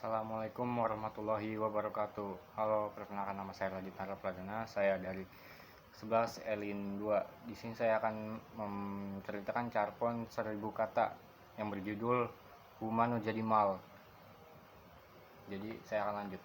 Assalamualaikum warahmatullahi wabarakatuh. Halo, perkenalkan nama saya Radit Nara Pradana. Saya dari 11 Elin 2. Di sini saya akan menceritakan carpon 1000 kata yang berjudul Huma nu jadi mal. Jadi saya akan lanjut.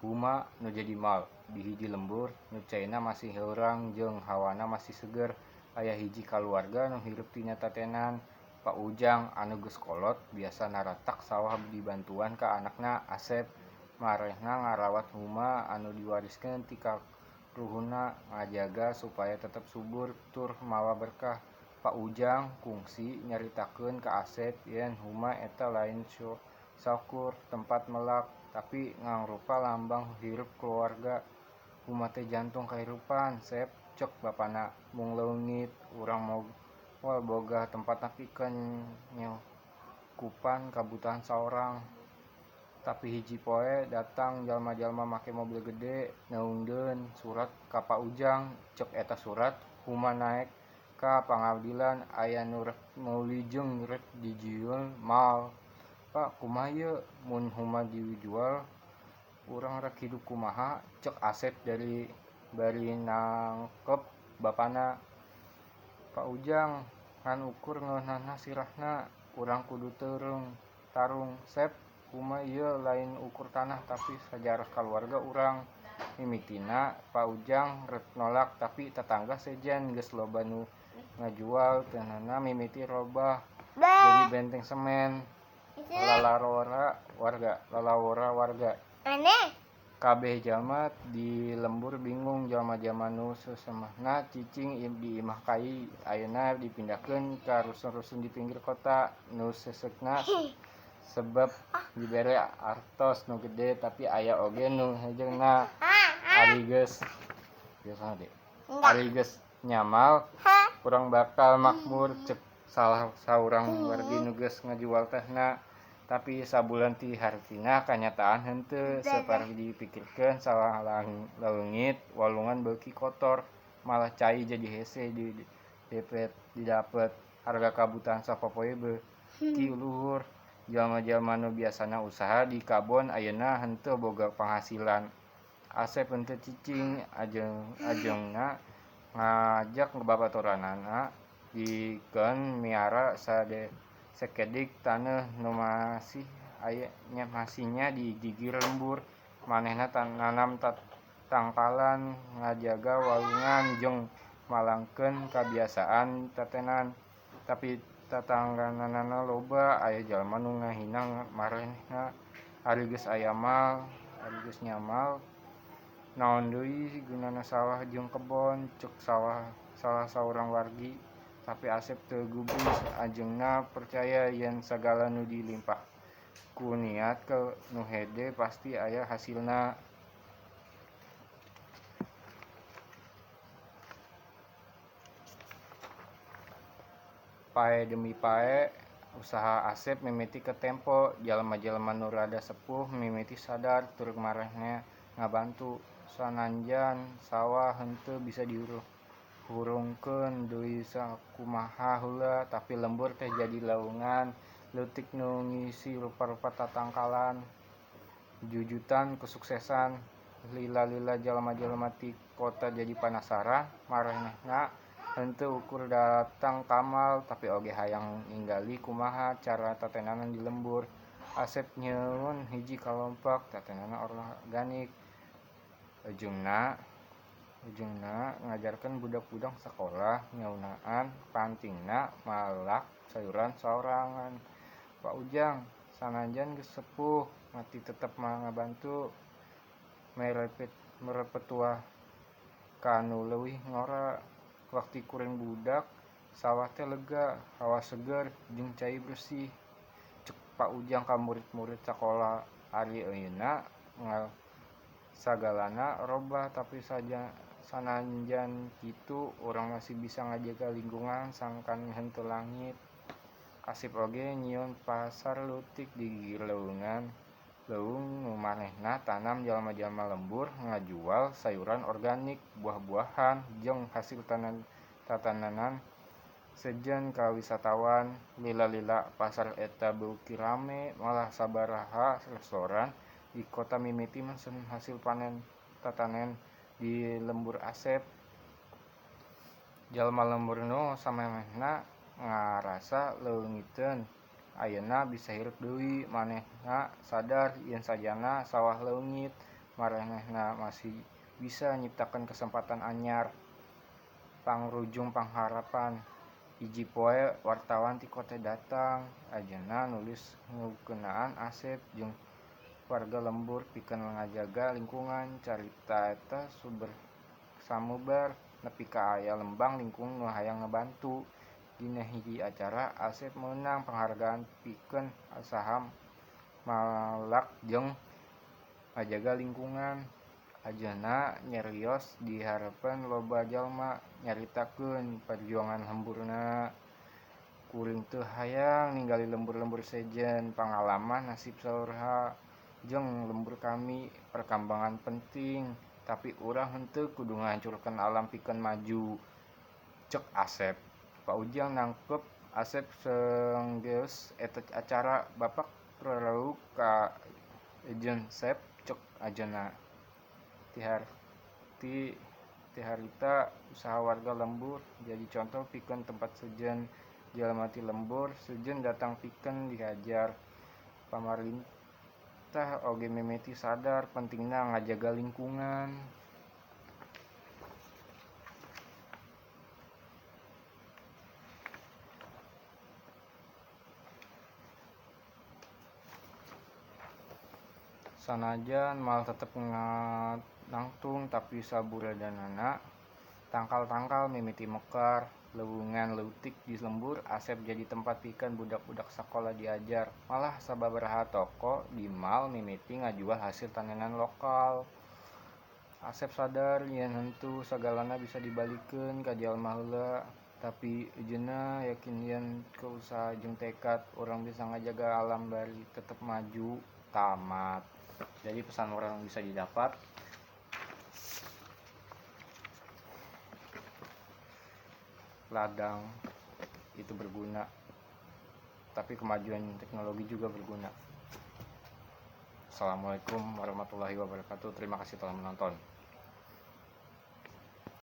Huma nu jadi mal, di hiji lembur, nu caina masih heurang jeung hawana masih seger. Aya hiji kaluarga nu hirup tina tatenan. Pak Ujang anu geus kolot biasa naratak sawah dibantuan ka anakna Asep. Marehna ngarawat huma anu diwariskeun ti karuhuna, ngajaga supaya tetep subur tur mawa berkah. Pak Ujang kungsi nyaritakeun ka Asep yen huma eta lain syukur tempat melak, tapi ngangrupa lambang hirup keluarga. Huma teh jantung kahirupan, Sep, cek bapana. Mung leungit urang moal boga tempat pikeun nyekupan kabutuhan saorang. Tapi hiji poe datang jalma-jalma make mobil gede neungdeun surat ka Pak Ujang. Cek eta surat, huma naek ka pangadilan aya nu rek meuli jeung rek dijieun mal. Pak, kumaha ieu mun huma dijual urang rek hidup kumaha? Cek Asep dari bari nangkep bapana. Pak Ujang, ngan ukur ngeunahna sirahna, urang kudu tarung. Sep, kumaha ieu lain ukur tanah tapi sajarah kaluarga urang. Mimitina Pak Ujang rek nolak, tapi tetangga sejen geus loba nu ngajual teunana mimiti robah jadi benteng semen. Lalawora warga. Kabeh jalma di lembur bingung, jalma-jalma nu sesemahna cicing di imah kai ayeuna dipindahkeun ka rusun-rusun di pinggir kota nu sesekna sebab dibere artos nu gede, tapi aya oge nu hejengna ari geus nyamal urang bakal makmur, cek salah saurang wargi nu geus ngajual tehna. Tapi sabulan ti hartina kanyataan henteu saperti dipikirkeun. Salah leungit walungan beuki kotor, malah cai jadi hese didapet. Harga kabutuhan sapopoe beuki luhur. Jalma-jalma nu biasana usaha di kabon ayeuna henteu boga penghasilan. Asep henteu cicing, ajengna ngajak babaturanana dikeun miara sakedik taneuh nu masih masihnya di gigir lembur. Manehna nanam tangkalan, ngajaga walungan jeung malangkeun kabiasaan tatenan. Tapi tatangganana loba aya jalma nu ngahina marehna. Ari geus nyamal, naon deui gunana sawah jeung kebon, cek salah saurang wargi. Tapi Asep teu gubris, ajengna percaya yen sagala nu dilimpah ku niat ke nu hede pasti aya hasilna. Pae demi pae usaha Asep mimiti ke tempo. Jalma-jalma nu rada sepuh mimiti sadar tur marehna ngabantu. Sananjan sawah henteu bisa hurungkeun deui sakumaha heula, tapi lembur teh jadi leungan leutik nu ngisi rupa-rupa tatangkalan. Jujutan kesuksesan. Lila jalma-jalma ti kota jadi panasaran, marehna henteu ukur datang kamal, tapi oge hayang ninggali kumaha cara tatenanan di lembur. Asep nyieun hiji kalompak tatenanan organik. Ujungna ngajarkeun budak-budak sakola nyaunaan pantingna malak sayuran saorangan. Pak Ujang sananjan geus sepuh mati tetep ngabantu merepetua kanu leuwih ngora. Waktu kuring budak sawah teh lega, hawa seger jeung cai bersih, cek Pak Ujang ka murid-murid sakola. Ari ayeuna sagalana robah, tapi sananjan kitu urang masih bisa ngajaga lingkungan sangkan henteu langit. Asip oge nyieun pasar leutik di gigir leung nu manehna tanam. Jalma-jalma lembur ngajual sayuran organik, buah-buahan jeung hasil tatanan sejen ka wisatawan lila-lila pasar eta beuki rame malah sabaraha restoran di kota mimiti mesen hasil panen tatanen di lembur Asep. Jalma lembur nu samemehna ngarasa leungiteun ayeuna bisa hirup deui manehna sadar yen sajana sawah leungit maranehna masih bisa nyiptakeun kesempatan anyar. Pangrujung pangharapan hiji poe wartawan ti kota datang ajeuna nulis ngeunaan Asep jeung warga lembur pikeun ngajaga lingkungan. Carita eta samubar nepi ka aya lembang lingkung nu hayang ngebantu. Dina hiji acara Asep meunang penghargaan pikeun usaha malak jeung ngajaga lingkungan. Ajeuna nyarios dihareupeun loba jalma nyaritakeun perjuangan lemburna. Kuring teu hayang ningali lembur-lembur sejen, pangalaman nasib saurha jeung lembur kami perkembangan penting, tapi urang henteu kudu ngahancurkeun alam pikeun maju, cek Asep. Pak Ujang nangkep Asep senggeus eta acara bapak rarauh ka ejen Sep, cek ajeuna. Ti harita usaha warga lembur jadi contoh pikeun tempat sejen. Jalma ti lembur sejen datang pikeun dihajar. Pamarintah oge mimiti sadar pentingna ngajaga lingkungan. Sanajan mal tetep nangtung tapi sabudadanana tangkal-tangkal mimiti mekar. Leuweungan leutik di lembur Asep jadi tempat pikeun budak-budak sakola diajar. Malah sababaraha toko di mal mimiti ngajual hasil tanenan lokal. Asep sadar yen henteu sagalana bisa dibalikeun ka jalma heula, tapi ejeuna yakin yen ku usaha jeung tekad urang bisa ngajaga alam bari tetep maju. Tamat. Jadi pesan orang bisa didapat, ladang itu berguna, tapi kemajuan teknologi juga berguna. Assalamualaikum warahmatullahi wabarakatuh. Terima kasih telah menonton.